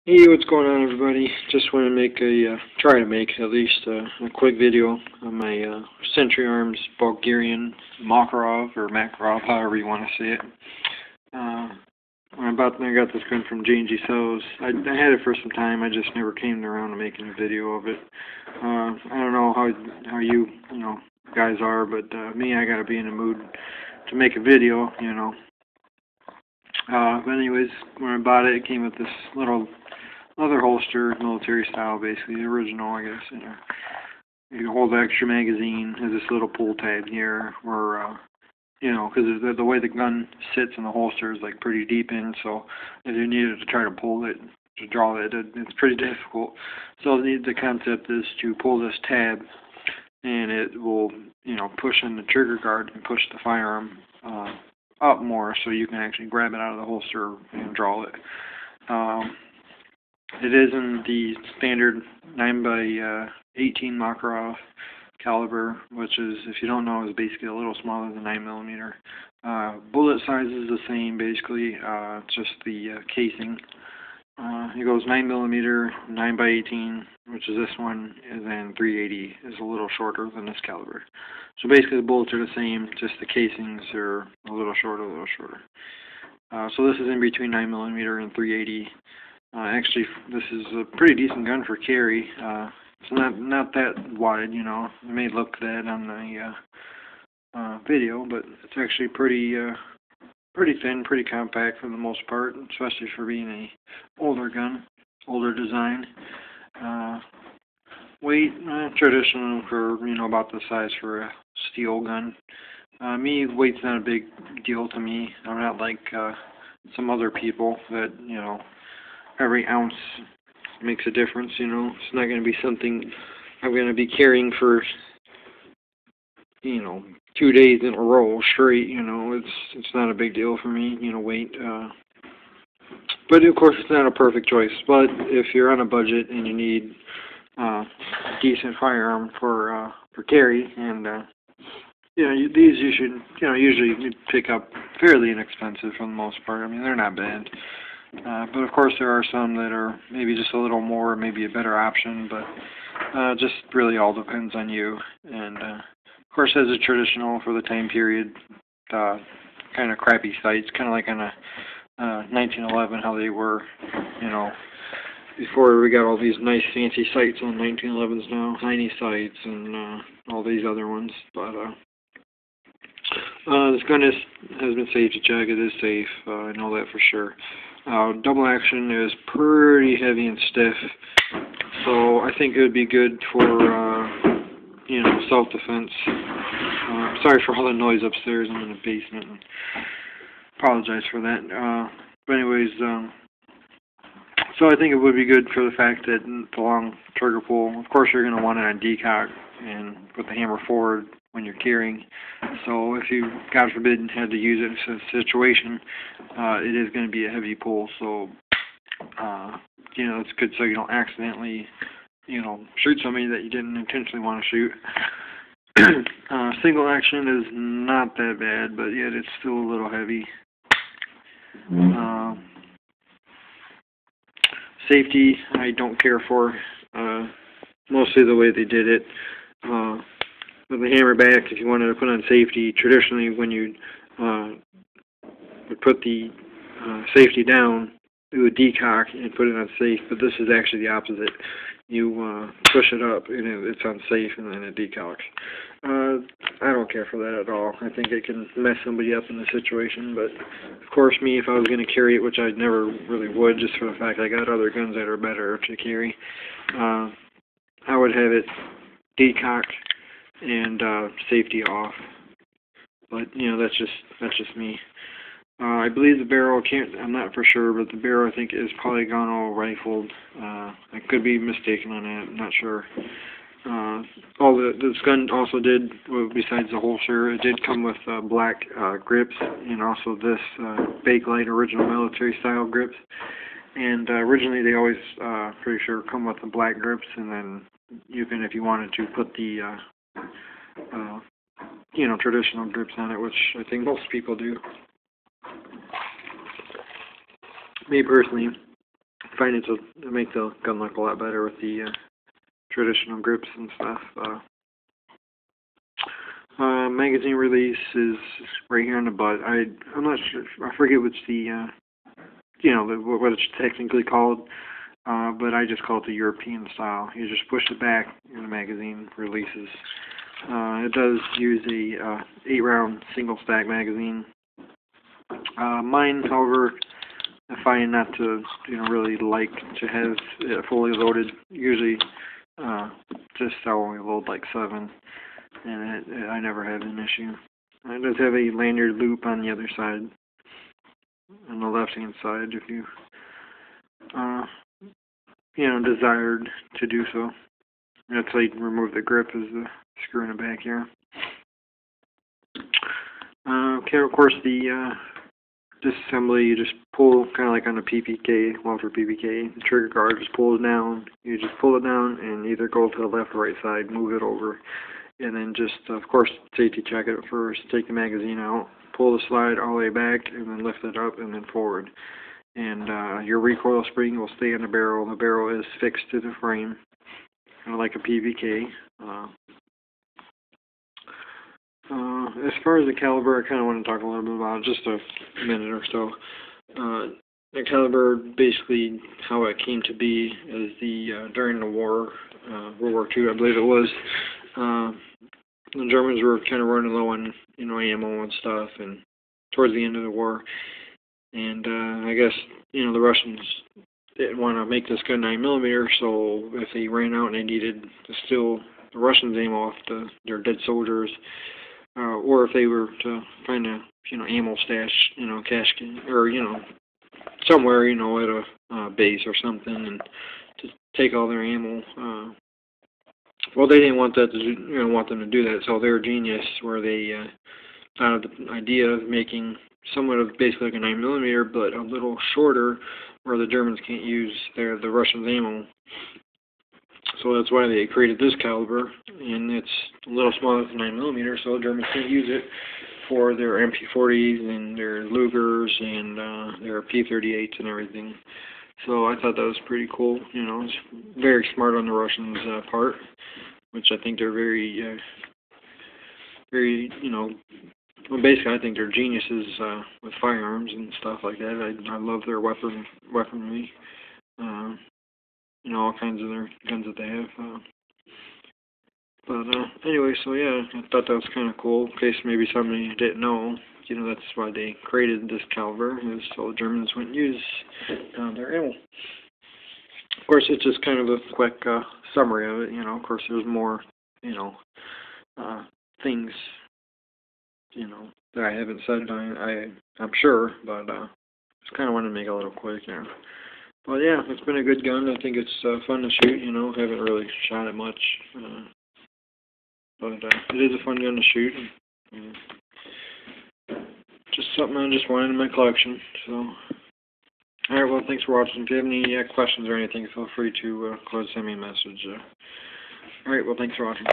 Hey, what's going on, everybody? Just want to make try to make at least a quick video on my Century Arms Bulgarian Makarov, or Makarov, however you want to say it. Uh, I got this gun from J&G Cells. I had it for some time. I just never came around to making a video of it. I don't know how you guys are, but me, I gotta be in the mood to make a video. But anyways, when I bought it, it came with this little leather holster, military style, basically the original, I guess. You can hold the extra magazine. Has this little pull tab here, where because the way the gun sits in the holster is like pretty deep in. So if you needed to try to pull it, to draw it, it's pretty difficult. So the concept is to pull this tab, and it will push in the trigger guard and push the firearm up more, so you can actually grab it out of the holster and draw it. It is in the standard 9x18 Makarov caliber, which is, if you don't know, is basically a little smaller than 9mm. Bullet size is the same, basically, just the casing. It goes 9mm, 9x18, which is this one, and then 380 is a little shorter than this caliber. So basically the bullets are the same, just the casings are a little shorter, so this is in between 9mm and 380. Actually, this is a pretty decent gun for carry. It's not that wide, It may look that on the video, but it's actually pretty thin, pretty compact for the most part, especially for being a older gun, older design. Weight, traditional for about the size for a steel gun. Weight's not a big deal to me. I'm not like some other people that every ounce makes a difference. It's not going to be something I'm going to be carrying for 2 days in a row straight. It's not a big deal for me. Weight. But of course, it's not a perfect choice. But if you're on a budget and you need a decent firearm for carry, and these you should usually pick up fairly inexpensive for the most part. I mean, they're not bad. But of course there are some that are maybe just a little more, maybe a better option, but just really all depends on you. And of course, as a traditional for the time period, kind of crappy sights, kind of like on a 1911, how they were, before we got all these nice fancy sights on 1911s now, tiny sights and all these other ones. But this gun has been safety checked. It is safe. I know that for sure. Double action is pretty heavy and stiff, so I think it would be good for self-defense. Sorry for all the noise upstairs. I'm in the basement, and apologize for that. But anyways, so I think it would be good for the fact that the long trigger pull. Of course, you're going to want it on decock and put the hammer forward when you're carrying. So if you, God forbid, had to use it in a situation, it is going to be a heavy pull. So, it's good so you don't accidentally, shoot somebody that you didn't intentionally want to shoot. Single action is not that bad, but yet it's still a little heavy. Safety, I don't care for. Mostly the way they did it. With the hammer back, if you wanted to put on safety, traditionally when you would put the safety down, it would decock and put it on safe, but this is actually the opposite. You push it up and it's on safe, and then it decocks. I don't care for that at all. I think it can mess somebody up in the situation, but of course me, if I was going to carry it, which I never really would, just for the fact I got other guns that are better to carry, I would have it decock and safety off. But that's just me. I believe the barrel I'm not for sure, but the barrel I think is polygonal rifled. I could be mistaken on that. I'm not sure. This gun also did, besides the holster, it did come with black grips, and also this Bakelite original military style grips. And originally they always, pretty sure, come with the black grips, and then you can, if you wanted to, put the traditional grips on it, which I think most people do. Me personally, find it to make the gun look a lot better with the traditional grips and stuff. Magazine release is right here on the butt. I'm not sure. I forget what's the what it's technically called, but I just call it the European style. You just push it back and the magazine releases. It does use a 8-round single stack magazine. Mine, however, I find not to really like to have it fully loaded. Usually, just I only load like 7. And I never had an issue. It does have a lanyard loop on the other side, on the left-hand side, if you, desired to do so. That's how you can remove the grip, is the screw in the back here. Okay, of course, the disassembly, you just pull, kind of like on a PPK, Walter PPK, the trigger guard just pulls down. You just pull it down and either go to the left or right side, move it over. And then just, of course, safety check it first, take the magazine out, pull the slide all the way back, and then lift it up and then forward. And your recoil spring will stay on the barrel. The barrel is fixed to the frame, kind of like a PVK. As far as the caliber, I kind of want to talk a little bit about it, just a minute or so. The caliber, basically, how it came to be is during the war, World War II, I believe it was. The Germans were kind of running low on ammo and stuff, and towards the end of the war, and I guess the Russians didn't want to make this gun 9mm, so if they ran out and they needed to steal the Russians' ammo off their dead soldiers, or if they were to find a ammo stash, cache, or somewhere at a base or something, and to take all their ammo. Well, they didn't want that to want them to do that, so they were genius where they thought of the idea of making somewhat of basically like a 9mm, but a little shorter, where the Germans can't use the Russians' ammo. So that's why they created this caliber, and it's a little smaller than 9mm, so the Germans can't use it for their MP40s and their Lugers and their P38s and everything. So I thought that was pretty cool. It's very smart on the Russians' part, which I think they're very, well, basically I think they're geniuses with firearms and stuff like that. I love their weaponry, all kinds of their guns that they have. But anyway, so yeah, I thought that was kind of cool. In case maybe somebody didn't know, that's why they created this caliber, is so the Germans wouldn't use their ammo. Of course, it's just kind of a quick summary of it. Of course, there's more, things, that I haven't said. I'm sure, but just kind of wanted to make it a little quick. But yeah, it's been a good gun. I think it's fun to shoot. Haven't really shot it much, but it is a fun gun to shoot. Just something I just wanted in my collection. So, alright, well, thanks for watching. If you have any questions or anything, feel free to send me a message. Alright, well, thanks for watching.